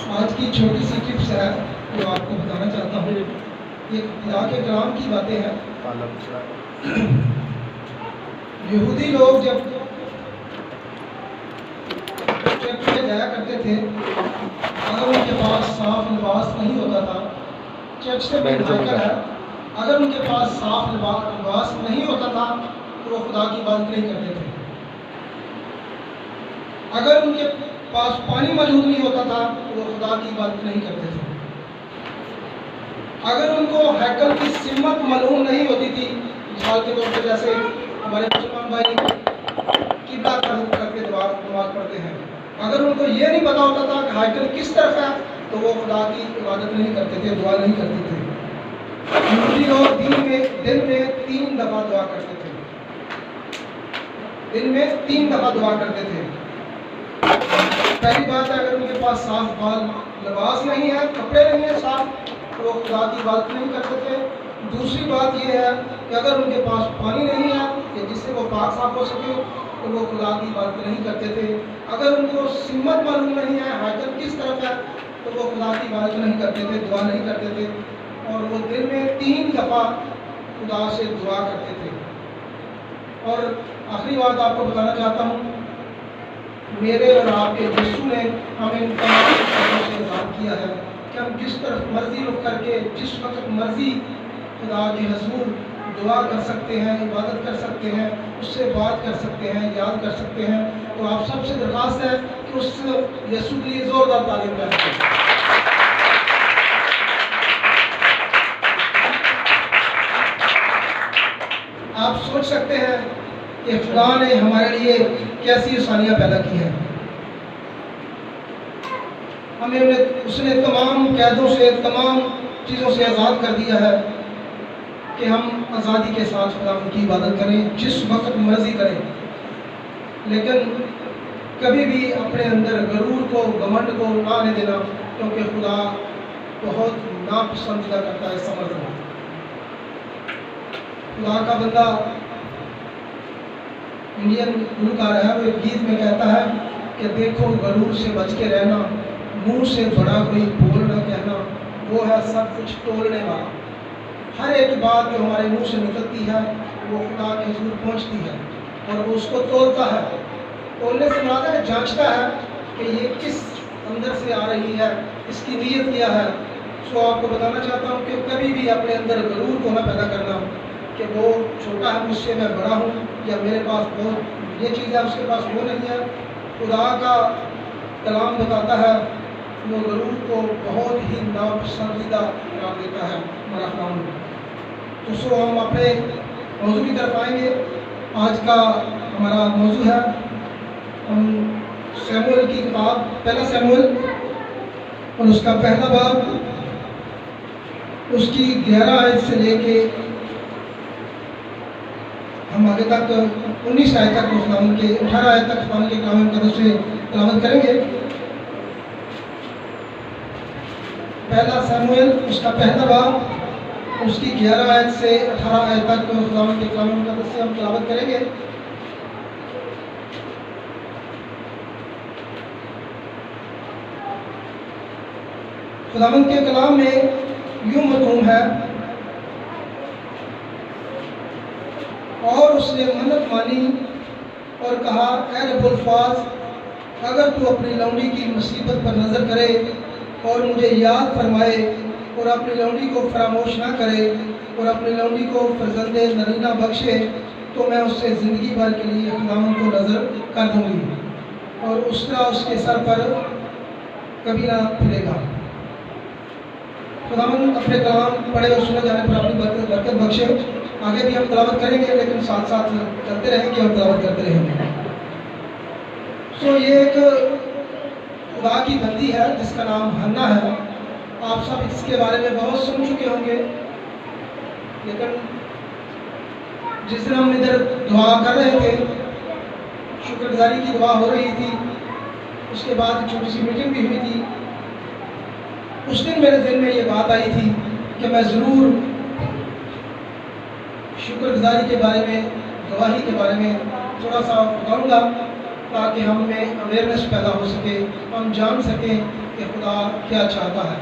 آج کی چھوٹی سی ٹپس ہے جو آپ کو بتانا چاہتا ہوں. یہ خدا کے کلام کی باتیں ہیں. یہودی لوگ جب چرچ میں جایا کرتے تھے، اگر ان کے پاس صاف لباس نہیں ہوتا تھا، چرچ سے منحصر ہے، اگر ان کے پاس صاف لباس نہیں ہوتا تھا تو وہ خدا کی عبادت نہیں کرتے تھے. اگر ان کے پاس پانی موجود نہیں ہوتا تھا تو وہ خدا کی عبادت نہیں کرتے تھے. اگر ان کو ہیکل کی سمت معلوم نہیں ہوتی تھی، مثال کے طور پر جیسے ہمارے مسلمان بھائی قبلہ کر کے نماز پڑھتے ہیں، اگر ان کو یہ نہیں پتا ہوتا تھا کہ ہیکل کس طرف ہے تو وہ خدا کی عبادت نہیں کرتے تھے، دعا نہیں کرتے تھے. یہودی لوگ دن میں 3 دفعہ دعا کرتے تھے. دن میں 3 دفعہ دعا کرتے تھے. پہلی بات ہے، اگر ان کے پاس صاف لباس نہیں ہے، کپڑے نہیں ہیں صاف، تو وہ خدا کی عبادت نہیں کرتے تھے. دوسری بات یہ ہے کہ اگر ان کے پاس پانی نہیں ہے کہ جس سے وہ پاک صاف ہو سکے تو وہ خدا کی عبادت نہیں کرتے تھے. اگر ان کو سمت معلوم نہیں ہے، ہیکل کس طرف ہے، تو وہ خدا کی عبادت نہیں کرتے تھے، دعا نہیں کرتے تھے. اور وہ دن میں 3 دفعہ خدا سے دعا کرتے تھے. اور آخری بات آپ کو بتانا چاہتا ہوں، میرے اور آپ کے یسوع نے ہمیں ان تمام چیزوں سے آزاد کیا ہے کہ ہم جس طرف مرضی رخ کر کے جس وقت مرضی خدا کے حضور دعا کر سکتے ہیں، عبادت کر سکتے ہیں، اس سے بات کر سکتے ہیں، یاد کر سکتے ہیں. تو آپ سب سے درخواست ہے کہ اس یسوع کے لیے زوردار تعلیم کریں. آپ سوچ سکتے ہیں کہ خدا نے ہمارے لیے کیسی آسانیاں پیدا کی ہیں. ہمیں اس نے تمام قیدوں سے، تمام چیزوں سے آزاد کر دیا ہے کہ ہم آزادی کے ساتھ خدا کی عبادت کریں، جس وقت مرضی کریں. لیکن کبھی بھی اپنے اندر غرور کو، گھمنڈ کو نہ آنے دینا، کیونکہ خدا بہت ناپسندیدہ کرتا ہے سمجھنا. خدا کا بندہ انڈین گلوکار ہے، وہ ایک گیت میں کہتا ہے کہ دیکھو غرور سے بچ کے رہنا، منہ سے بڑا کوئی بول نہ کہنا، وہ ہے سب کچھ تولنے والا. ہر ایک بات جو ہمارے منہ سے نکلتی ہے وہ خدا کے حضور پہنچتی ہے اور وہ اس کو تولتا ہے. تولنے سے مراد ہے جانچتا ہے کہ یہ کس اندر سے آ رہی ہے، اس کی نیت کیا ہے. آپ کو بتانا چاہتا ہوں کہ کبھی بھی اپنے اندر غرور کو نہ پیدا کرنا کہ وہ چھوٹا ہے مجھ سے، میں بڑا ہوں، یا میرے پاس بہت یہ چیز ہے اس کے پاس وہ نہیں ہے. خدا کا کلام بتاتا ہے وہ غرور کو بہت ہی ناپسندیدہ قرار دیتا ہے ہمارا کلام. تو ہم اپنے موضوع کی طرف آئیں گے. آج کا ہمارا موضوع ہے، ہم سیموئیل کی کتاب پہلا سیموئیل اور اس کا پہلا باب، اس کی 11 آیت سے لے کے ہم آگے تک 19 آیت تک خداوند کے 18 آیت تک خداوند کے کلام مقدس سے تلاوت کریں گے. پہلا سیموئیل اس کا پہلا باب، اس کی 11 آیت سے 18 آیت تک خداوند کے کلام مقدس سے ہم تلاوت کریں گے. خداوند کے کلام میں یوں مرقوم ہے، اور اس نے منت مانی اور کہا، اے رب الفاظ، اگر تو اپنی لونڈی کی مصیبت پر نظر کرے اور مجھے یاد فرمائے اور اپنی لونڈی کو فراموش نہ کرے اور اپنی لونڈی کو فرزند نرینہ بخشے، تو میں اس سے زندگی بھر کے لیے خداوند کو نظر کر دوں گی اور اس طرح اس کے سر پر کبھی نہ پھرے گا. خداوند اپنے کلام پڑھے اور سنے جانے پر اپنی برکت بخشے. آگے بھی ہم تلاوت کریں گے لیکن ساتھ ساتھ چلتے رہیں گے اور تلاوت کرتے رہیں گے. یہ ایک خدا کی بندی ہے جس کا نام ہنا ہے. آپ سب اس کے بارے میں بہت سن چکے ہوں گے، لیکن جس دن ہم ادھر دعا کر رہے تھے، شکر گزاری کی دعا ہو رہی تھی، اس کے بعد ایک چھوٹی سی میٹنگ بھی ہوئی تھی. اس دن میرے دل میں یہ بات آئی تھی کہ میں ضرور شکر گزاری کے بارے میں، گواہی کے بارے میں تھوڑا سا بتاؤں گا. تاکہ ہم میں اویئرنیس پیدا ہو سکے، ہم جان سکیں کہ خدا کیا چاہتا ہے۔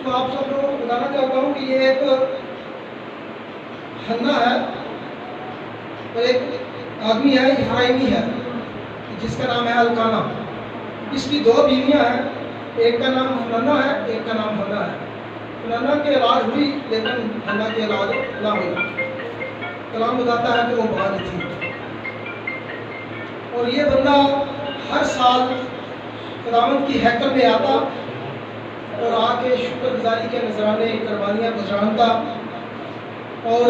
تو آپ سب لوگوں کو بتانا چاہتا ہوں کہ یہ ایک حنا ہے اور ایک آدمی ہے، افرائیمی ہے، جس کا نام ہے الکانا۔ اس کی 2 بیویاں ہیں، ایک کا نام حننا ہے، ایک کا نام حنا ہے۔ حننا کی اولاد ہوئی لیکن حنا کی اولاد نہ ہوئی۔ کلام بتاتا ہے کہ وہ بعد تھی، اور یہ بندہ ہر سال خداوند کی ہیکل میں آتا اور آ کے شکر گزاری کے نذرانے قربانیاں گزرانتا، اور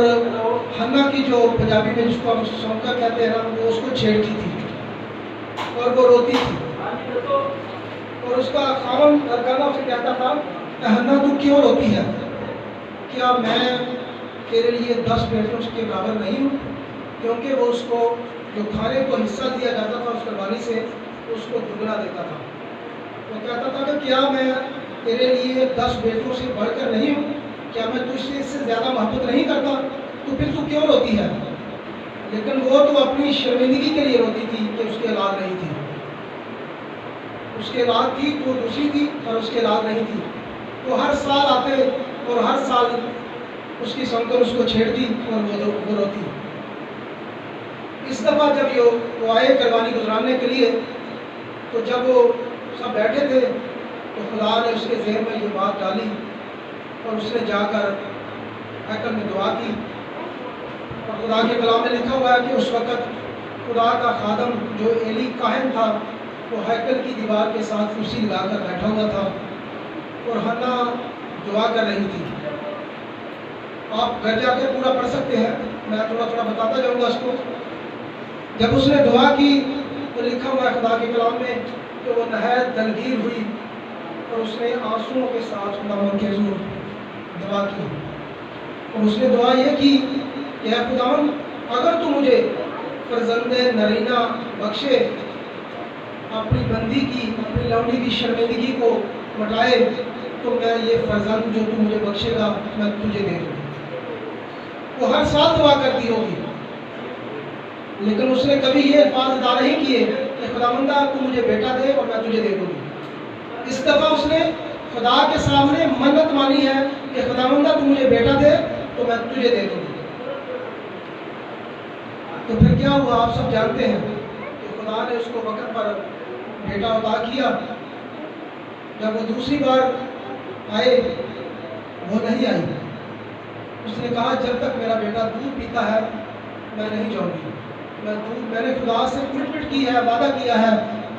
حنا کی جو پنجابی میں جس کو ہم سونکا کہتے ہیں نا، وہ اس کو چھیڑتی تھی اور وہ روتی تھی، اور اس کا خاوند الکانا اسے کہتا تھا کہ حنا تو کیوں روتی ہے؟ کیا میں تیرے لیے 10 بیٹوں کے برابر نہیں ہوں؟ کیونکہ وہ اس کو جو کھانے کو حصہ دیا جاتا تھا اس قربانی سے، اس کو دگنا دیتا تھا۔ وہ کہتا تھا کہ کیا میں تیرے لیے 10 بیٹوں سے بڑھ کر نہیں ہوں؟ کیا میں تجھ سے اس سے زیادہ محبت نہیں کرتا؟ تو پھر تو کیوں روتی ہے؟ لیکن وہ تو اپنی شرمندگی کے لیے روتی تھی کہ اس کی اولاد نہیں تھی۔ اس کی اولاد تھی تو دوسری تھی، اور اس کی اولاد نہیں تھی۔ تو ہر سال آتے اور ہر سال اس کی سن کر اس کو چھیڑتی اور وہ روتی۔ اس دفعہ جب وہ آئے قربانی گزرانے کے لیے، تو جب وہ سب بیٹھے تھے تو خدا نے اس کے ذہن میں یہ بات ڈالی، اور اس نے جا کر ہیکل میں دعا کی۔ اور خدا کے کلام میں لکھا ہوا ہے کہ اس وقت خدا کا خادم جو ایلی کاہن تھا، وہ ہیکل کی دیوار کے ساتھ کرسی لگا کر بیٹھا ہوا تھا، اور حنا دعا کر رہی تھی۔ آپ گھر جا کے پورا پڑھ سکتے ہیں، میں تھوڑا تھوڑا بتاتا جاؤں گا اس کو۔ جب اس نے دعا کی تو لکھا ہوا ہے خدا کے کلام میں کہ وہ نہایت دلگیر ہوئی، اور اس نے آنسوؤں کے ساتھ خداوند کے حضور دعا کی، اور اس نے دعا یہ کی کہ اے خداوند، اگر تو مجھے فرزند نرینہ بخشے، اپنی بندی کی، اپنی لونڈی کی شرمندگی کو مٹائے، تو میں یہ فرزند جو تو مجھے بخشے گا میں تجھے دے دوں۔ وہ ہر سال دعا کرتی ہوگی، لیکن اس نے کبھی یہ الفاظ ادا نہیں کیے کہ خداوندہ تو مجھے بیٹا دے اور میں تجھے دے دوں گی۔ اس دفعہ اس نے خدا کے سامنے منت مانی ہے کہ خداوندہ تو مجھے بیٹا دے تو میں تجھے دے دوں گی۔ تو پھر کیا ہوا آپ سب جانتے ہیں کہ خدا نے اس کو وقت پر بیٹا عطا کیا۔ جب وہ دوسری بار آئے وہ نہیں آئی۔ اس نے کہا جب تک میرا بیٹا دودھ پیتا ہے میں نہیں جاؤں گی، میں نے خدا سے کمٹمنٹ کی ہے، وعدہ کیا ہے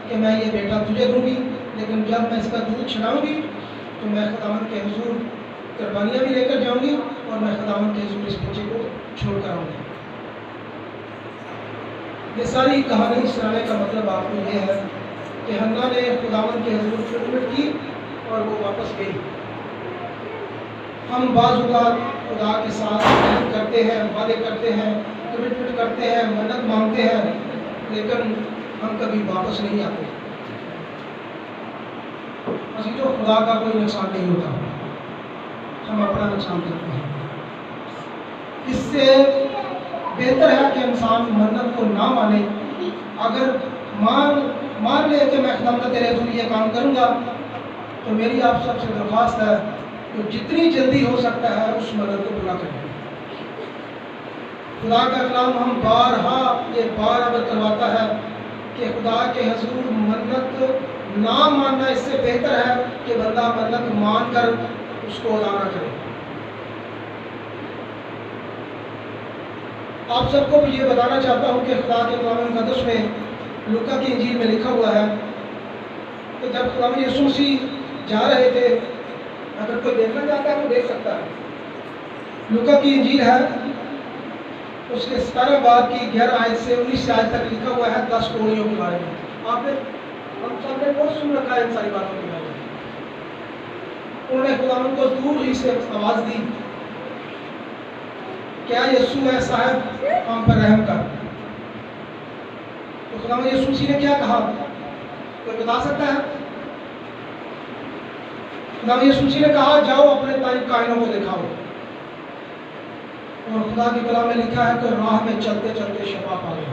کہ میں یہ بیٹا تجھے دوں گی، لیکن جب میں اس کا دودھ چھڑاؤں گی تو میں خداوند کے حضور قربانیاں بھی لے کر جاؤں گی، اور میں خداوند کے حضور اس بچے کو چھوڑ کر آؤں گی۔ یہ ساری کہانی سنانے کا مطلب آپ کو یہ ہے کہ حنا نے خداوند کے حضور کمٹمنٹ کی اور وہ واپس گئی۔ ہم بعض اوقات خدا کے ساتھ محنت کرتے ہیں، وعدے کرتے ہیں، کمٹمنٹ کرتے ہیں، منت مانگتے ہیں، لیکن ہم کبھی واپس نہیں آتے۔ جو خدا کا کوئی نقصان نہیں ہوتا، ہم اپنا نقصان کرتے ہیں۔ اس سے بہتر ہے کہ انسان منت کو نہ مانے۔ اگر مان لے کہ میں خدا تیرے حضور یہ کام کروں گا، تو میری آپ سب سے درخواست ہے کہ جتنی جلدی ہو سکتا ہے اس منت کو پورا کریں۔ خدا کا کلام ہم بارہا یہ بار عبد کرواتا ہے کہ خدا کے حضور منت نہ ماننا اس سے بہتر ہے کہ بندہ منت مان کر اس کو ادا نہ کرے۔ آپ سب کو بھی یہ بتانا چاہتا ہوں کہ خدا کے کلام مقدس میں لوکا کی انجیل میں لکھا ہوا ہے کہ جب خدا یسوع مسیح جا رہے تھے، اگر کوئی دیکھنا چاہتا ہے تو دیکھ سکتا ہے، لوکا کی انجیل ہے اس کے 17 باب کی 11 آیت سے 19 آیت تک لکھا ہوا ہے 10 کوڑیوں کے بارے میں۔ آپ نے ہم سب نے بہت سن رکھا ہے ان ساری باتوں کے بارے میں۔ انہوں نے خداوند کو دور ہی سے آواز دی، کیا یسوع ہے صاحب ہم پر رحم کر۔ تو خداوند یسوع مسیح نے کیا کہا؟ کوئی بتا سکتا ہے؟ خداوند یسوع مسیح نے کہا جاؤ اپنے تائب کائنوں کو دکھاؤ۔ اور خدا کے کلام میں لکھا ہے کہ راہ میں چلتے چلتے شفا پا گئے۔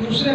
2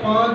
5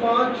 5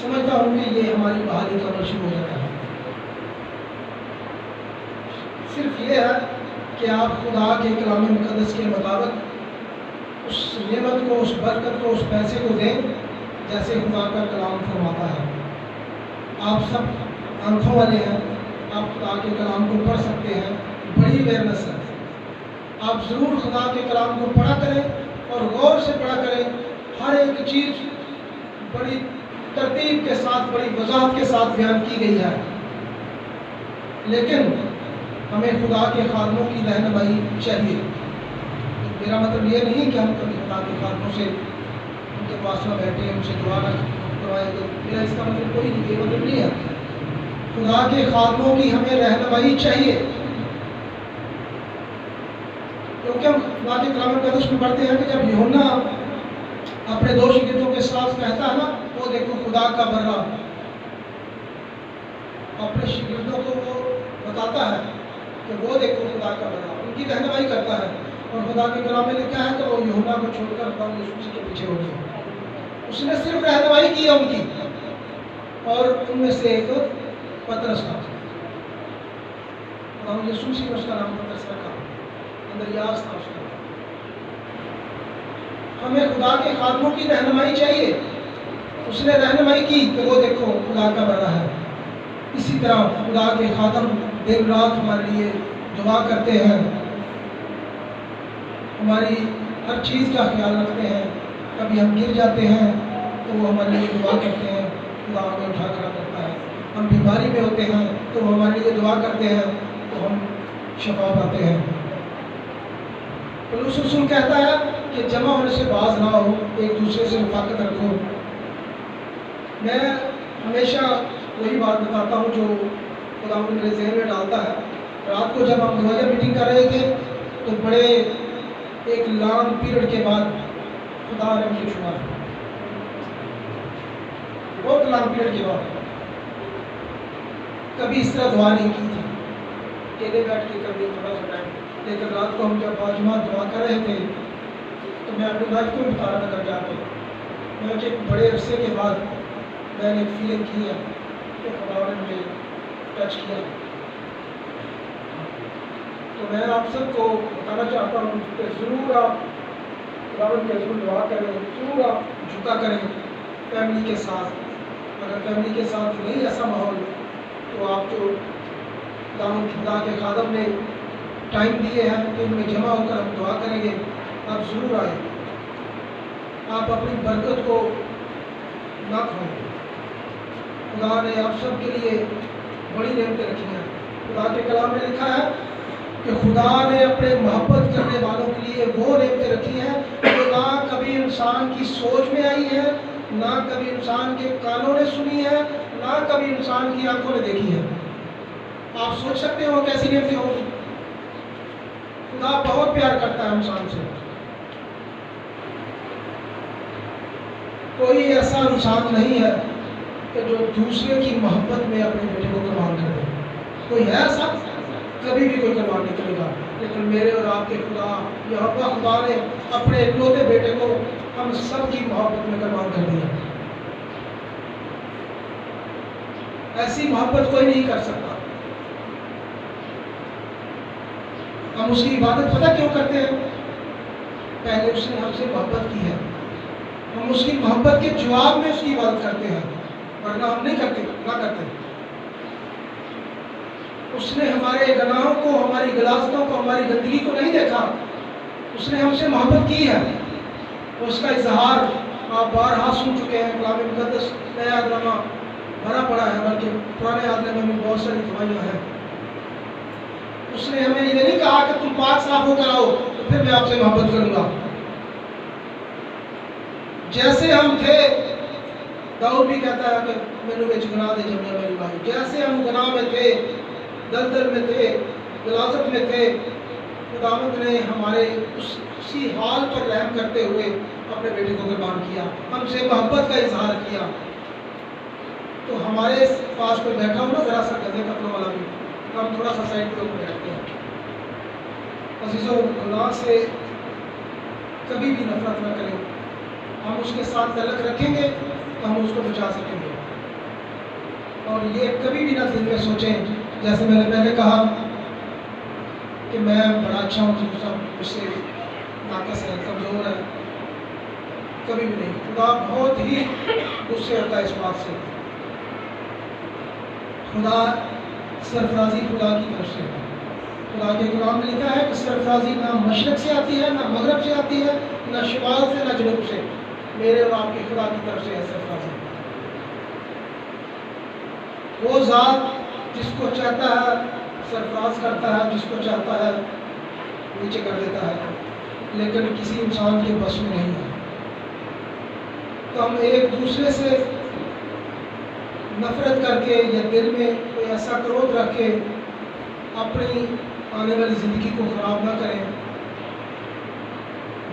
سمجھتا ہوں کہ یہ ہماری بحالی کا عمل شروع ہو جاتا ہے۔ صرف یہ ہے کہ آپ خدا کے کلام مقدس کے مطابق اس نعمت کو، اس برکت کو، اس پیسے کو دیں جیسے خدا کا کلام فرماتا ہے۔ آپ سب آنکھوں والے ہیں، آپ خدا کے کلام کو پڑھ سکتے ہیں، بڑی اویئرنیس ہے۔ آپ ضرور خدا کے کلام کو پڑھا کریں اور غور سے پڑھا کریں۔ ہر ایک چیز بڑی ترتیب کے ساتھ، بڑی وضاحت کے ساتھ بیان کی گئی ہے، لیکن ہمیں خدا کے خادموں کی رہنمائی چاہیے۔ میرا مطلب یہ نہیں کہ ہم کبھی خدا کے خادموں سے ان کے پاس نہ بیٹھیں، ان سے دعا نہ کروائیں، میرا اس کا مطلب کوئی نہیں، یہ مطلب نہیں ہے۔ خدا کے خادموں کی ہمیں رہنمائی چاہیے، کیونکہ ہم خدا کے کلام مقدس میں پڑھتے ہیں کہ جب یوحنا اپنے دو شاگردوں کے ساتھ کہتا ہے نا، وہ دیکھو خدا کا برا، اپنے شاگردوں کو وہ بتاتا ہے کہ وہ دیکھو خدا کا برا، ان کی رہنمائی کرتا ہے۔ اور خدا کے کلام میں لکھا ہے کہ وہ یوحنا کو چھوڑ کر خدا یسوع مسیح کے پیچھے ہو گیا۔ اس نے صرف رہنمائی کی ہے ان کی، اور ان میں سے ایک پترس تھا۔ خدا یسوع مسیح نے اس کا نام پترس رکھا، اندریاس تھا اس کا۔ ہمیں خدا کے خادموں کی رہنمائی چاہیے۔ اس نے رہنمائی کی کہ وہ دیکھو خدا کا بڑا ہے۔ اسی طرح خدا کے خادم دن رات ہمارے لیے دعا کرتے ہیں، ہماری ہر چیز کا خیال رکھتے ہیں۔ کبھی ہم گر جاتے ہیں تو وہ ہمارے لیے دعا کرتے ہیں، خدا ہمیں اٹھا کر رکھتا ہے۔ ہم بیماری میں ہوتے ہیں تو وہ ہمارے لیے دعا کرتے ہیں تو ہم شفا پاتے ہیں۔ پولس رسول کہتا ہے کہ جمع ہونے سے باز نہ ہو، ایک دوسرے سے رفاقت رکھو۔ میں ہمیشہ وہی بات بتاتا ہوں جو خدا میرے ذہن میں ڈالتا ہے۔ رات کو جب ہم دعائیہ میٹنگ کر رہے تھے تو بڑے ایک لانگ پیریڈ کے بعد خدا نے مجھے چھوڑا، بہت لانگ پیریڈ کے بعد۔ کبھی اس طرح دعا نہیں کی تھی، اکیلے بیٹھ کے کبھی تھوڑا سا ٹائم، لیکن رات کو ہم جب باجماعت دعا کر رہے تھے تو میں اپنی لائف کو بتا رہا تھا گھر جا کے، میں کہ بڑے عرصے کے بعد میں نے ایک فیلنگ کی ہے کہ خدا نے مجھے ٹچ کیا۔ تو میں آپ سب کو بتانا چاہتا ہوں کہ ضرور آپ خداوند کے حضور دعا کریں، ضرور آپ جھکا کریں فیملی کے ساتھ۔ اگر فیملی کے ساتھ نہیں ایسا ماحول تو آپ جو خدا کے خادم نے ٹائم دیے ہیں کہ ان میں جمع ہو کر ہم دعا کریں گے، آپ ضرور آئیں۔ آپ اپنی برکت کو نہ کھوئیں۔ خدا نے آپ سب کے لیے بڑی نعمتیں رکھی ہیں۔ خدا کے کلام میں لکھا ہے کہ خدا نے اپنے محبت کرنے والوں کے لیے وہ نعمتیں رکھی ہیں جو نہ کبھی انسان کی سوچ میں آئی ہے، نہ کبھی انسان کے کانوں نے سنی ہے، نہ کبھی انسان کی آنکھوں نے دیکھی ہے۔ آپ سوچ سکتے ہو کیسی نعمتیں ہوں۔ خدا بہت پیار کرتا ہے انسان سے۔ کوئی ایسا انسان نہیں ہے کہ جو دوسرے کی محبت میں اپنے بیٹے کو قربان کر دے۔ کوئی ہے ایسا؟ کبھی بھی کوئی قربان نہیں کرے گا۔ لیکن میرے اور آپ کے خدا یہوہ خدا نے اپنے اکلوتے بیٹے کو ہم سب کی محبت میں قربان کر دیا۔ ایسی محبت کوئی نہیں کر سکتا۔ ہم اس کی عبادت پتہ کیوں کرتے ہیں؟ پہلے اس نے ہم سے محبت کی ہے، ہم اس کی محبت کے جواب میں اس کی عبادت کرتے ہیں، ورنہ ہم نہیں کرتے، نہ کرتے۔ اس نے ہمارے گناہوں کو، ہماری غلاظتوں کو، ہماری گندگی کو نہیں دیکھا، اس نے ہم سے محبت کی ہے۔ اس کا اظہار آپ بارہا سن چکے ہیں، کلام مقدس نیا عہد نامہ بھرا پڑا ہے، بلکہ پرانے عہد نامے میں بہت ساری دعائیاں ہیں۔ اس نے ہمیں یہ نہیں کہا کہ تم پاک صاف ہو کر آؤ تو پھر میں آپ سے محبت کروں گا۔ جیسے ہم تھے، داؤد بھی کہتا ہے کہ مینوں وچ گناہ دے جمیا میری بھائی، جیسے ہم گناہ میں تھے، دلدل میں تھے، غلاظت میں تھے، خداوند نے ہمارے اسی حال پر رحم کرتے ہوئے اپنے بیٹے کو قربان کیا، ہم سے محبت کا اظہار کیا۔ تو ہمارے پاس کوئی بیٹھا ہو نا ذرا سا گندے کپڑوں والا بھی، تو ہم تھوڑا سا سائڈ پہ بیٹھتے ہیں۔ عزیزوں، گناہ سے کبھی بھی نفرت نہ کریں۔ ہم اس کے ساتھ تعلق رکھیں گے تو ہم اس کو بچا سکیں گے۔ اور یہ کبھی بھی نہ دل میں سوچیں جیسے میں نے پہلے کہا کہ میں بڑا اچھا ہوں، دوسرا مجھ سے ناقص ہے، کمزور ہے، کبھی بھی نہیں۔ خدا بہت ہی غصے ہوتا ہے اس بات سے۔ خدا سرفرازی خدا کی طرف سے، خدا کے کلام میں لکھا ہے کہ سرفرازی نہ مشرق سے آتی ہے، نہ مغرب سے آتی ہے، نہ شمال سے، نہ جنوب سے، میرے اور آپ کے خدا کی طرف سے ہے سرفرازی۔ وہ ذات جس کو چاہتا ہے سرفراز کرتا ہے، جس کو چاہتا ہے نیچے کر دیتا ہے، لیکن کسی انسان کے بس میں نہیں ہے۔ تو ہم ایک دوسرے سے نفرت کر کے یا دل میں کوئی ایسا کرودھ رکھ کے اپنی آنے والی زندگی کو خراب نہ کریں۔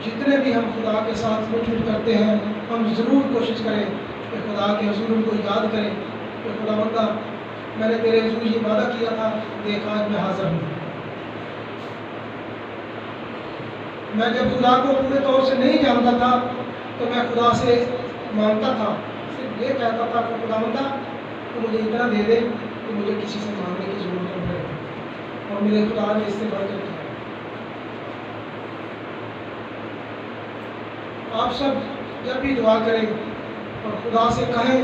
جتنے بھی ہم خدا کے ساتھ مل جل کرتے ہیں، ہم ضرور کوشش کریں کہ خدا کے حضور ان کو یاد کریں کہ خدا بندہ میں نے تیرے حضور یہ وعدہ کیا تھا، دیکھ آج میں حاضر ہوں۔ میں جب خدا کو پورے طور سے نہیں جانتا تھا تو میں خدا سے مانگتا تھا، صرف یہ کہتا تھا کہ خدا بندہ تو مجھے اتنا دے دے کہ مجھے کسی سے مانگنے کی ضرورت نہ پڑے، اور میرے خدا نے اس سے بڑھ کر کیا۔ آپ سب جب بھی دعا کریں اور خدا سے کہیں،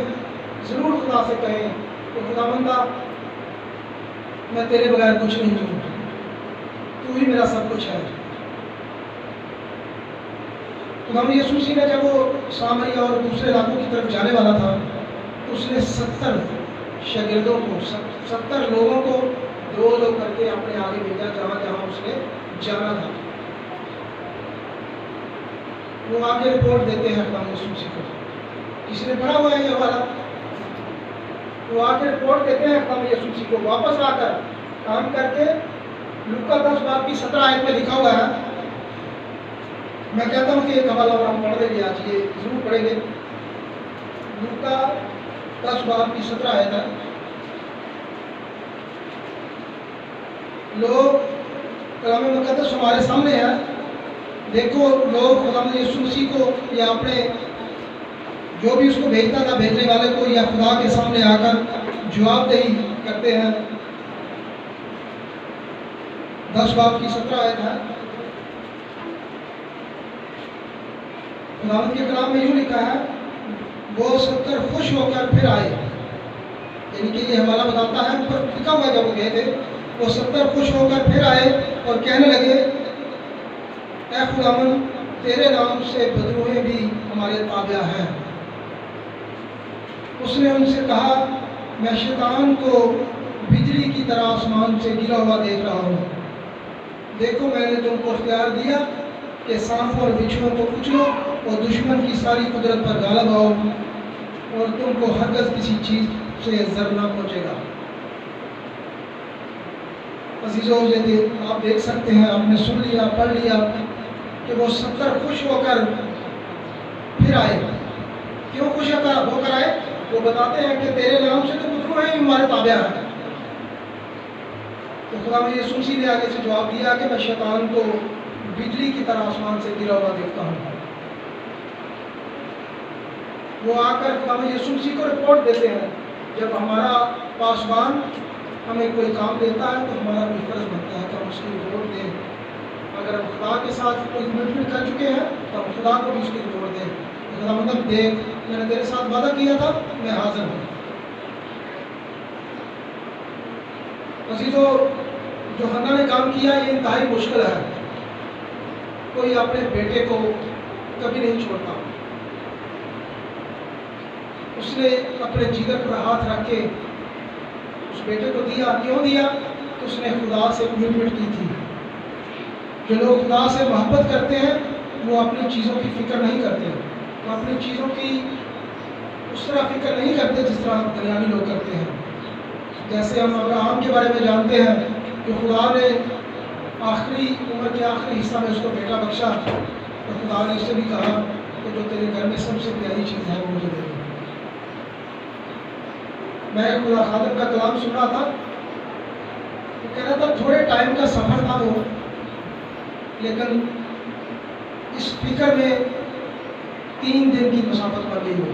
ضرور خدا سے کہیں کہ خدا بندہ میں تیرے بغیر کچھ نہیں ہوں، تو ہی میرا سب کچھ ہے۔ خدا یسوع مسیح نے جب وہ سامریا اور دوسرے علاقوں کی طرف جانے والا تھا، اس نے 70 شاگردوں کو، 70 لوگوں کو 2 کر کے اپنے آگے بھیجا جہاں جہاں اس نے جانا تھا۔ وہ آگے رپورٹ دیتے ہیں خدا یسوع مسیح کو۔ کسی نے پڑھا ہوا ہے یہ حوالہ؟ وہ آ کے رپورٹ دیتے ہیں خدا یسوع مسیح کو، واپس آ کر کام کر کے۔ لوکا 10 باب کی 17 آیت میں لکھا ہوا ہے، میں کہتا ہوں کہ ایک حوالہ اور ہم پڑھ دیں گے، آج یہ ضرور پڑھیں گے۔ لوکا 10 باب کی 17 آیت ہے۔ لوگ کلام مقدس ہمارے سامنے ہے، دیکھو لوگ خدا یسوع مسیح کو یا اپنے جو بھی اس کو بھیجتا تھا بھیجنے والے کو یا خدا کے سامنے آ کر جواب دہی کرتے ہیں۔ 10 باب کی 17 آیت ہے۔ خداوند کے کلام میں یوں لکھا ہے، وہ 70 خوش ہو کر پھر آئے، یعنی کہ یہ حوالہ بتاتا ہے، اوپر لکھا ہوا جب وہ گئے تھے، وہ 70 خوش ہو کر پھر آئے اور کہنے لگے، اے خداوند تیرے نام سے بدروہیں بھی ہمارے تابع ہیں۔ اس نے ان سے کہا، میں شیطان کو بجلی کی طرح آسمان سے گرا ہوا دیکھ رہا ہوں۔ دیکھو میں نے تم کو اختیار دیا کہ سانپوں اور بچھوؤں کو کچلو اور دشمن کی ساری قدرت پر غالب آؤ، اور تم کو ہرگز کسی چیز سے ضرر نہ پہنچے گا۔ عزیزو، یہ آپ دیکھ سکتے ہیں، آپ نے سن لیا، پڑھ لیا کہ وہ 70 خوش ہو کر پھر آئے۔ کیوں خوش ہو کر آئے؟ وہ بتاتے ہیں کہ تیرے نام سے تو بدروہیں ہی ہمارے تابع ہیں۔ تو خدا یسوع مسیح نے آگے سے جواب دیا کہ میں شیطان کو بجلی کی طرح آسمان سے گرا ہوا دیکھتا ہوں۔ وہ آ کر خدا یسوع مسیح کو رپورٹ دیتے ہیں۔ جب ہمارا پاسبان ہمیں کوئی کام دیتا ہے تو ہمارا بھی فرض بنتا ہے کہ ہم اس کی رپورٹ دیں۔ اگر ہم خدا کے ساتھ کوئی کمٹمنٹ کر چکے ہیں تو ہم خدا کو بھی اس کی رپورٹ دیں، خدا مطلب دیکھ میں نے تیرے ساتھ وعدہ کیا تھا، میں حاضر ہوں۔ عزیزو، جو حنا نے کام کیا یہ انتہائی مشکل ہے۔ کوئی اپنے بیٹے کو کبھی نہیں چھوڑتا۔ اس نے اپنے جگر پر ہاتھ رکھ کے اس بیٹے کو دیا۔ کیوں دیا؟ کہ اس نے خدا سے کمٹمنٹ کی تھی۔ جو لوگ خدا سے محبت کرتے ہیں وہ اپنی چیزوں کی فکر نہیں کرتے، وہ اپنی چیزوں کی اس طرح فکر نہیں کرتے جس طرح دنیاوی لوگ کرتے ہیں۔ جیسے ہم ابراہیم کے بارے میں جانتے ہیں کہ خدا نے آخری عمر کے آخری حصہ میں اس کو بیٹا بخشا، تو خدا نے اس سے بھی کہا کہ جو تیرے گھر میں سب سے پیاری چیز ہے وہ مجھے دے دے۔ میں خدا خادم کا کلام سن رہا تھا، وہ کہہ رہا تھا تھوڑے ٹائم کا سفر تھا وہ، لیکن اس فکر میں 3 دن کی مسافت پر گئی ہوئی۔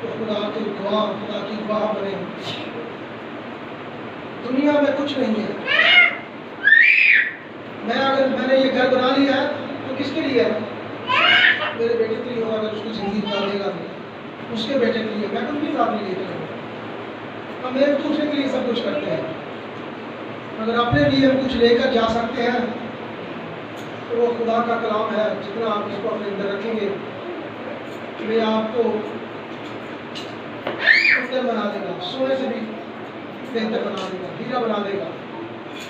تو خدا کی دعا، خدا کی دعا بنے. دنیا میں کچھ نہیں ہے. میں نے یہ گھر بنا لیا ہے تو کس کے لیے ہے؟ میرے بیٹے کے لیے ہوگا. اگر اس کو زندگی بتا دے گا تو اس کے بیٹے کے لیے. میں کچھ بھی ساتھ نہیں لے کے جاؤں. ہم ایک دوسرے کے لیے سب کچھ کرتے ہیں. اگر اپنے لیے ہم کچھ لے کر جا سکتے ہیں تو وہ خدا کا کلام ہے. جتنا آپ اس کو اپنے اندر رکھیں گے یہ آپ کو بہتر بنا دے گا. سونے سے بھی بہتر بنا دے گا، ہیرا بنا دے گا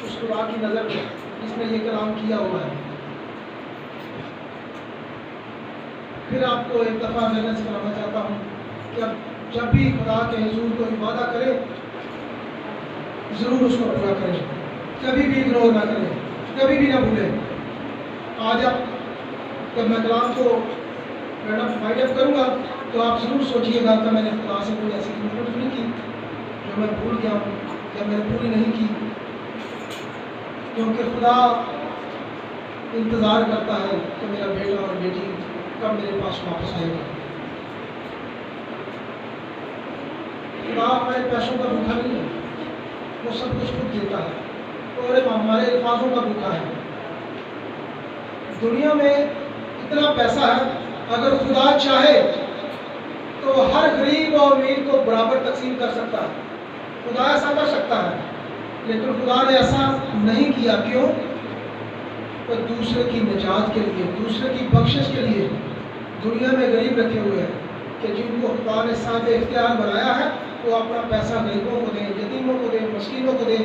اس خدا کی نظر میں جس نے یہ کلام کیا ہوا ہے. پھر آپ کو ایک دفعہ میں سنانا چاہتا ہوں کہ جب بھی خدا کے حضور کوئی وعدہ کرے ضرور اس کو پورا کرے. کبھی بھی اگنور نہ کرے، کبھی بھی نہ بھولے. آج آپ جب میں کلام کو فائنڈ اپ کروں گا تو آپ ضرور سوچیے گا کہ میں نے خدا سے کوئی ایسی کمٹمنٹ نہیں کی جو میں بھول گیا ہوں یا میں نے پوری نہیں کی. کیونکہ خدا انتظار کرتا ہے کہ میرا بیٹا اور بیٹی کب میرے پاس واپس آئے گا. خدا ہمارے پیسوں کا بھوکا نہیں ہے، وہ سب کچھ خود دیتا ہے اور ہمارے الفاظوں کا بھوکا ہے. دنیا میں اتنا پیسہ ہے، اگر خدا چاہے تو ہر غریب اور امیر کو برابر تقسیم کر سکتا ہے. خدا ایسا کر سکتا ہے، لیکن خدا نے ایسا نہیں کیا. کیوں؟ تو دوسرے کی نجات کے لیے، دوسرے کی بخشش کے لیے دنیا میں غریب رکھے ہوئے ہیں کہ جن کو خدا نے صاحب اختیار بنایا ہے وہ اپنا پیسہ غریبوں کو دیں، یتیموں کو دیں، مسکینوں کو دیں.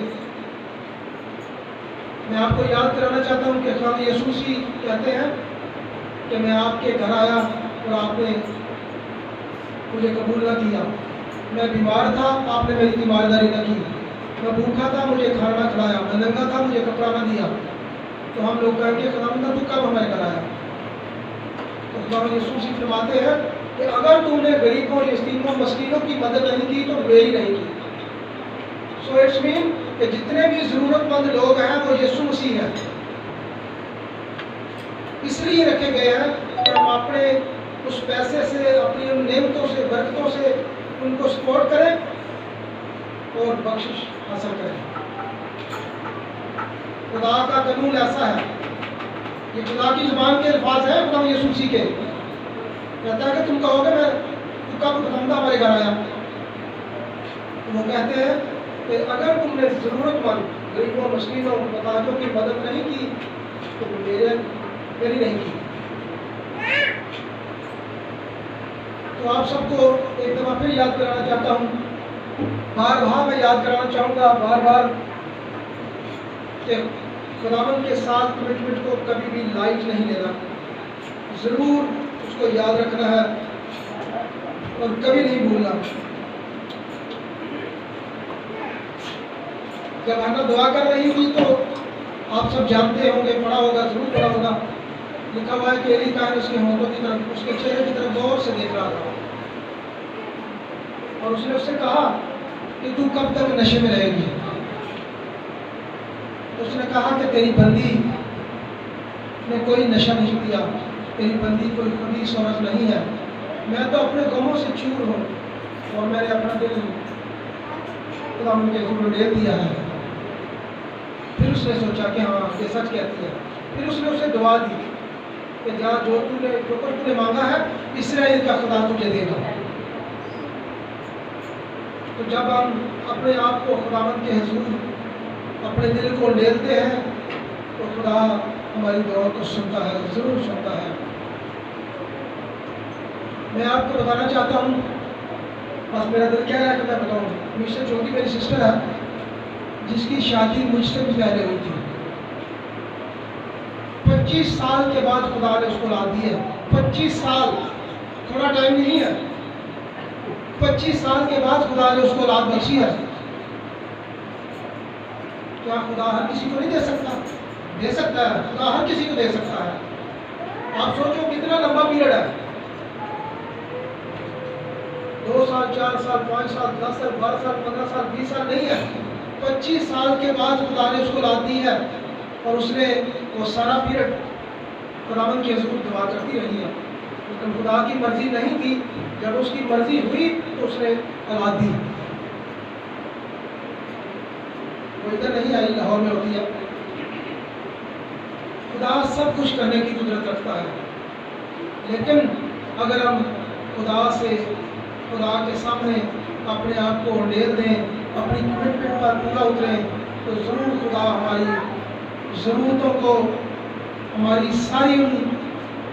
میں آپ کو یاد کرانا چاہتا ہوں کہ خدا یسوع مسیح کہتے ہیں کہ میں آپ کے گھر آیا اور آپ نے مجھے قبول نہ کیا. میں بیمار تھا، آپ نے میری تیمارداری نہ کی. میں بھوکا تھا، مجھے کھانا نہ کھلایا. میں ننگا تھا، مجھے کپڑا نہ دیا. تو ہم لوگ کہیں گے خداوند تو کب ہمارے گھر آیا؟ تو خدا یسوع مسیح فرماتے ہیں کہ اگر تم نے غریبوں، یتیموں، مسکینوں کی مدد نہیں کی تو میری نہیں کی. سو اٹس مین کہ جتنے بھی ضرورت مند لوگ ہیں وہ یسوع مسیح ہیں. اس لیے رکھے گئے ہیں کہ ہم اپنے اس پیسے سے، اپنی ان نعمتوں سے، برکتوں سے ان کو سپورٹ کریں اور بخشش حاصل کریں. خدا کا قانون ایسا ہے، یہ خدا کی زبان کے الفاظ ہیں خدا یسوع مسیح کے. کہتا ہے کہ تم کہو گے میں تو کب خداوند ہمارے گھر آیا؟ وہ کہتے ہیں کہ اگر تم نے ضرورت مند غریبوں، مسکینوں، محتاجوں کی مدد نہیں کی تو میری نہیں کی. تو آپ سب کو ایک دفعہ پھر یاد کرانا چاہتا ہوں، بار بار میں یاد کرانا چاہوں گا بار بار کہ خداوند کے ساتھ کمٹمنٹ کو کبھی بھی لائٹ نہیں لینا. ضرور اس کو یاد رکھنا ہے اور کبھی نہیں بھولنا. جب ہم دعا کر رہی تھی تو آپ سب جانتے ہوں گے، پڑھا ہوگا، ضرور پڑھا ہوگا. لکھا ہوا ہے کہ ایلی کاہن اس کے ہونٹوں کی طرف، اس کے چہرے کی طرف غور سے دیکھ رہا تھا اور اس نے اس سے کہا کہ تو کب تک نشے میں رہے گی؟ اس نے کہا کہ تیری بندی نے کوئی نشہ نہیں کیا، تیری بندی کوئی خبیث عورت نہیں ہے. میں تو اپنے غموں سے چور ہوں اور میں نے اپنا دل خداوند کے حضور میں ڈال دیا ہے. پھر اس نے سوچا کہ ہاں یہ سچ کہتی ہے. پھر اس نے اسے دعا دی کہ جا جو کچھ نے مانگا ہے اسرائیل کا خدا تجھے دے گا. تو جب ہم اپنے آپ کو خداوند کے حضور اپنے دل کو ڈالتے ہیں تو خدا ہماری دعا کو سنتا ہے، ضرور سنتا ہے. میں آپ کو بتانا چاہتا ہوں، بس میرا دل کہہ رہا ہے کہ میں بتاؤں. مسٹر چونکی میری سسٹر ہے جس کی شادی مجھ سے بھی پہلے ہوئی تھی. 25 سال کے بعد خدا نے اس کو اولاد دی ہے. 25 سال تھوڑا ٹائم نہیں ہے. 25 سال کے بعد خدا نے اس کو اولاد بخشی ہے. کیا خدا ہر کسی کو نہیں دے سکتا؟ دے سکتا ہے. خدا ہر کسی کو دے سکتا ہے. آپ سوچو کتنا لمبا پیریڈ ہے. 2 سال، 4 سال، 5 سال، 10 سال، 12 سال، 15 سال، 20 سال نہیں ہے. 25 سال کے بعد خدا نے اس کو اولاد دی ہے اور اس نے وہ سارا پیریڈ خداوند کے حضور دعا کرتی رہی ہے. لیکن خدا کی مرضی نہیں تھی. جب اس کی مرضی ہوئی تو اس نے اولاد دی. وہ ادھر نہیں آئی، لاہور میں ہوتی ہے. خدا سب کچھ کرنے کی قدرت رکھتا ہے، لیکن اگر ہم خدا کے سامنے اپنے آپ کو ڈیل دیں، اپنی کمٹمنٹ پر پورا اتریں، تو ضرور خدا ہماری ضرورتوں کو، ہماری ساری ان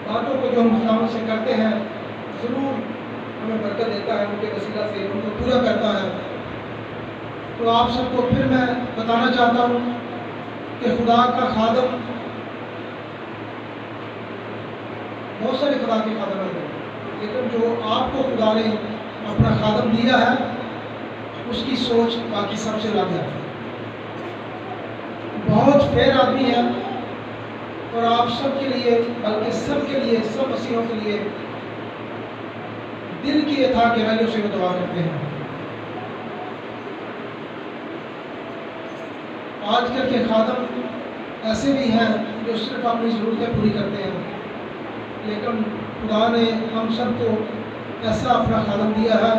باتوں کو جو ہم خدا سے کرتے ہیں، ضرور ہمیں برکت دیتا ہے، ان کے وسیلہ سے ان کو پورا کرتا ہے. تو آپ سب کو پھر میں بتانا چاہتا ہوں کہ خدا کا خادم، بہت سارے خدا کے خادم ہیں، لیکن جو آپ کو خدا نے اپنا خادم دیا ہے، اس کی سوچ باقی سب سے الگ ہے. بہت فیر آدمی ہے، اور آپ سب کے لیے، بلکہ سب کے لیے، سب مسیحوں کے لیے دل کی اتھا گہرائیوں سے وہ دعا کرتے ہیں. آج کل کے خادم ایسے بھی ہیں جو صرف اپنی ضرورتیں پوری کرتے ہیں، لیکن خدا نے ہم سب کو ایسا اپنا خادم دیا ہے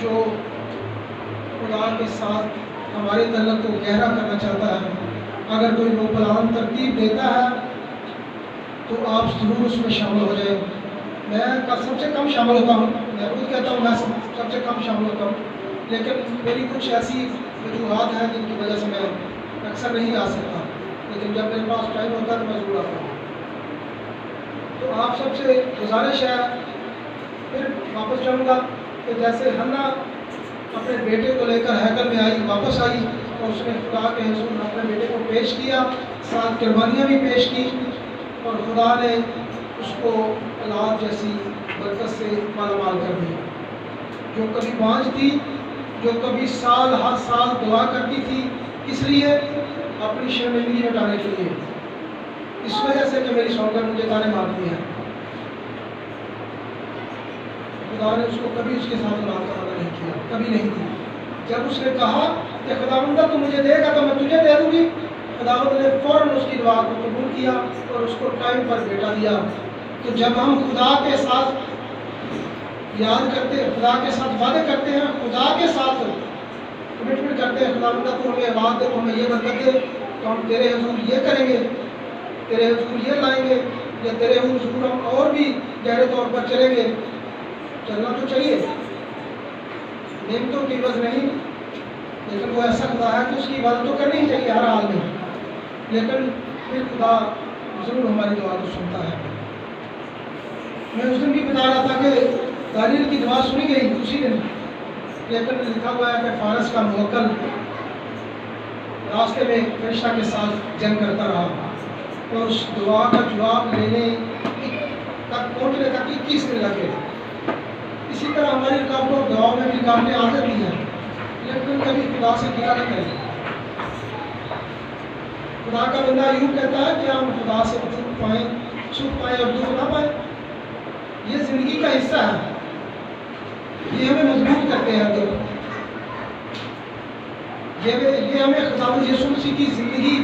جو خدا کے ساتھ ہمارے تعلق کو گہرا کرنا چاہتا ہے. اگر کوئی وہ پلان ترتیب دیتا ہے تو آپ ضرور اس میں شامل ہو جائیں. میں سب سے کم شامل ہوتا ہوں، میں خود کہتا ہوں میں سب سے کم شامل ہوتا ہوں، لیکن میری کچھ ایسی وجوہات ہیں جن کی وجہ سے میں اکثر نہیں آ سکتا، لیکن جب میرے پاس ٹائم ہوتا ہے تو میں ضرور آتا ہوں. تو آپ سب سے گزارش ہے، پھر واپس جاؤں گا کہ جیسے ہنا اپنے بیٹے کو لے کر ہیکل میں آئی، واپس آئی، اور اس نے خدا کے حضور میں اپنے بیٹے کو پیش کیا، ساتھ قربانیاں بھی پیش کی، اور خدا نے اس کو اولاد جیسی برکت سے مالا مال کر دیا. جو کبھی بانجھ تھی، جو کبھی ہر سال دعا کرتی تھی، اس لیے اپنی شرمندگی مٹانے کے لیے، اس وجہ سے کہ میری شوہر مجھے تانے مارتی ہے، خدا نے اس کو کبھی اس کے ساتھ اولاد کا وعدہ نہیں کیا، کبھی نہیں دی. جب اس نے کہا کہ خداوند تو مجھے دے گا تو میں تجھے دے دوں گی، خداوند نے فوراً اس کی دعا کو قبول کیا اور اس کو ٹائم پر بیٹا دیا. تو جب ہم خدا کے ساتھ یاد کرتے، خدا کے ساتھ وعدے کرتے ہیں، خدا کے ساتھ کمٹمنٹ کرتے ہیں، خداوند تو ہمیں وعدہ دے، تو ہمیں یہ برکت دے، تو ہم تیرے حضور یہ کریں گے، تیرے حضور یہ لائیں گے، یا تیرے حضور ہم اور بھی گہرے طور پر چلیں گے. چلنا تو چاہیے، نعمتوں کی عوض نہیں، لیکن وہ ایسا خدا ہے کہ اس کی عبادت تو کرنی ہی چاہیے ہر حال میں. لیکن پھر خدا ضرور ہماری دعا کو سنتا ہے. میں اس دن بھی بتا رہا تھا کہ دانیل کی دعا سنی گئی اسی دن، لیکن لکھا ہوا ہے کہ فارس کا موکل راستے میں فرشتہ کے ساتھ جنگ کرتا رہا، اور اس دعا کا جواب لینے تک پہنچنے تک 21 دن لگے. اسی طرح ہماری رکاوٹوں، دعاؤں میں بھی رکاوٹیں آ جاتی ہیں، لیکن کبھی خدا سے گلا نہ کریں. خدا کا بندہ ایوب کہتا ہے کہ ہم خدا سے سکھ پائیں اور دکھ نہ پائیں. یہ زندگی کا حصہ ہے، یہ ہمیں مضبوط کرتے ہیں. یہ ہمیں خداوند یسوع مسیح کی زندگی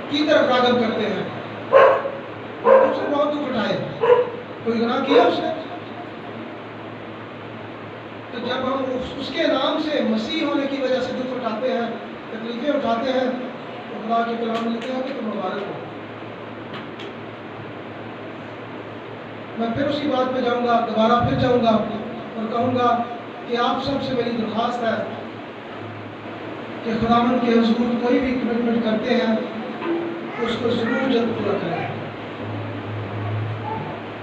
کی طرف راغب کرتے ہیں. اس سے بہت دکھ اٹھائے، کوئی گناہ کیا اس نے، تو جب ہم اس کے نام سے مسیح ہونے کی وجہ سے دکھ اٹھاتے ہیں، تکلیفیں اٹھاتے ہیں، تو خدا کے کلام میں لکھا ہے کہ تم مبارک ہو. میں پھر اسی بات پہ جاؤں گا، دوبارہ پھر جاؤں گا اور کہوں گا کہ آپ سب سے میری درخواست ہے کہ خداوند کے حضور کوئی بھی کمٹمنٹ کرتے ہیں تو اس کو ضرور جلد پورا کریں.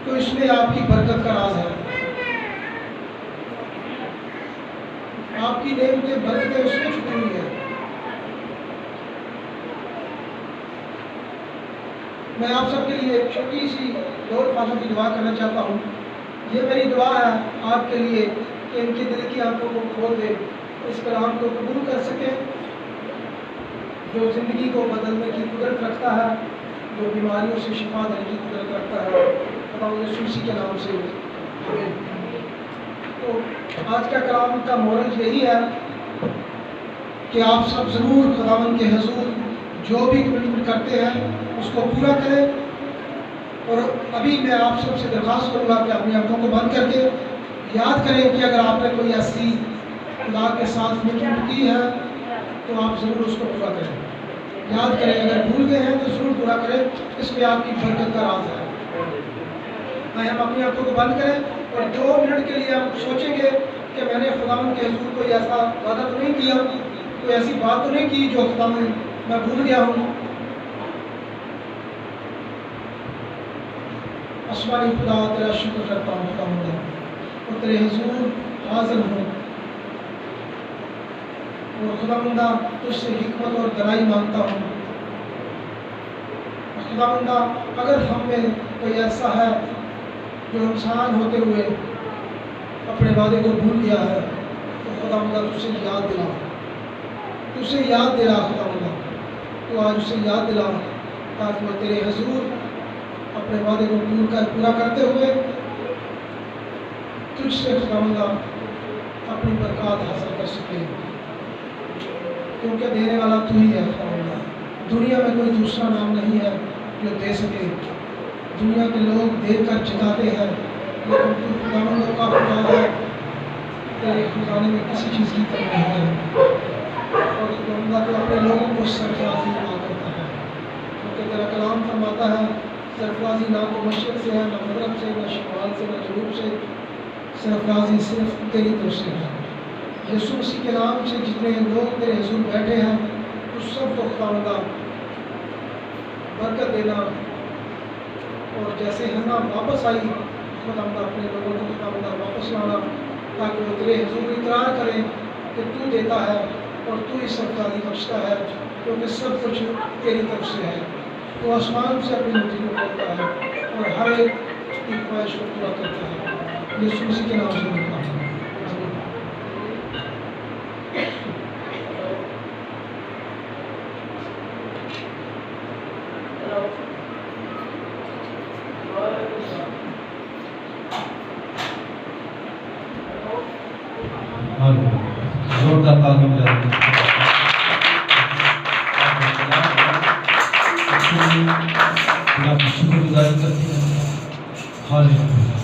تو اس میں آپ کی برکت کا راز ہے، آپ کی نعمتیں برکتیں اس میں چھپی ہوئی ہیں. میں آپ سب کے لیے ایک چھوٹی سی 2 الفاظوں کی دعا کرنا چاہتا ہوں. یہ میری دعا ہے آپ کے لیے کہ ان کی دل کی آنکھوں کو کھول دے، اس کلام کو قبول کر سکیں جو زندگی کو بدلنے کی قدرت رکھتا ہے، جو بیماریوں سے شفا دینے کی قدرت رکھتا ہے. خداوند یسوع مسیح کے نام سے آمین. تو آج کا کلام کا مورل یہی ہے کہ آپ سب ضرور خداوند کے حضور جو بھی کمٹمنٹ کرتے ہیں اس کو پورا کریں، اور ابھی میں آپ سب سے درخواست کروں گا کہ اپنی آنکھوں کو بند کر کے یاد کریں کہ اگر آپ نے کوئی ایسی خدا کے ساتھ میٹنگ کی ہے تو آپ ضرور اس کو پورا کریں. یاد کریں, اگر بھول گئے ہیں تو ضرور پورا کریں, اس میں آپ کی برکت کا راز ہے. ہم اپنی آنکھوں کو بند کریں اور 2 منٹ کے لیے ہم سوچیں گے کہ میں نے خداوند کے حضور کوئی ایسا وعدہ تو نہیں کیا, کوئی ایسی بات تو نہیں کی جو خداوند میں بھول گیا ہوں. آسمانی خدا تیرا شکر کرتا ہوں خداوند, اور تیرے حضور حاضر ہوں, اور خداوندہ تجھ سے حکمت اور درائی مانگتا ہوں. خداوندہ اگر ہم میں کوئی ایسا ہے جو انسان ہوتے ہوئے اپنے وعدے کو بھول گیا ہے تو خداوندہ تجھ سے یاد دلا, تجھ سے یاد دلا خداوندہ, تو آج اسے یاد دلا تاکہ وہ تیرے حضور اپنے وعدے کو پورا کرتے ہوئے تجھ سے خداوندہ اپنی برکات حاصل کر سکے, کیونکہ دینے والا تو ہی ہے خداوندہ. دنیا میں کوئی دوسرا نام نہیں ہے جو دے سکے. دنیا کے لوگ دے کر جتاتے ہیں, لیکن تو خداوندوں کا خدا ہے, تیرے خزانے میں کسی چیز کی کمی نہیں ہے, اور خداوندہ تو اپنے لوگوں کو سرفرازی عطا کرتا ہے, کیونکہ تیرا کلام فرماتا ہے سرفرازی نہ تو مشرق سے ہے, نہ مغرب سے, نہ شمال سے, نہ جنوب سے, سرفرازی صرف تیری طرف سے ہے. یسوع مسیح کے نام سے جتنے لوگ تیرے حضور بیٹھے ہیں اس سب کو خداوندہ برکت دینا, اور جیسے ہنا واپس آئی خداوندہ اپنے لوگوں کو خداوندہ واپس لانا, تاکہ وہ تیرے حضور اقرار کریں کہ تو دیتا ہے اور تو ہی سرفرازی بخشتا ہے, کیونکہ سب کچھ تیری طرف سے ہے. تو آسمان سے اپنی مرضی کو کرتا ہے اور ہر ایک کی خواہش کو پورا کرتا ہے. یسوع مسیح کے نام سے مانگتا ہوں. زوردار تعلیم جاتی ہے, شکر گزاری کرتے ہیں.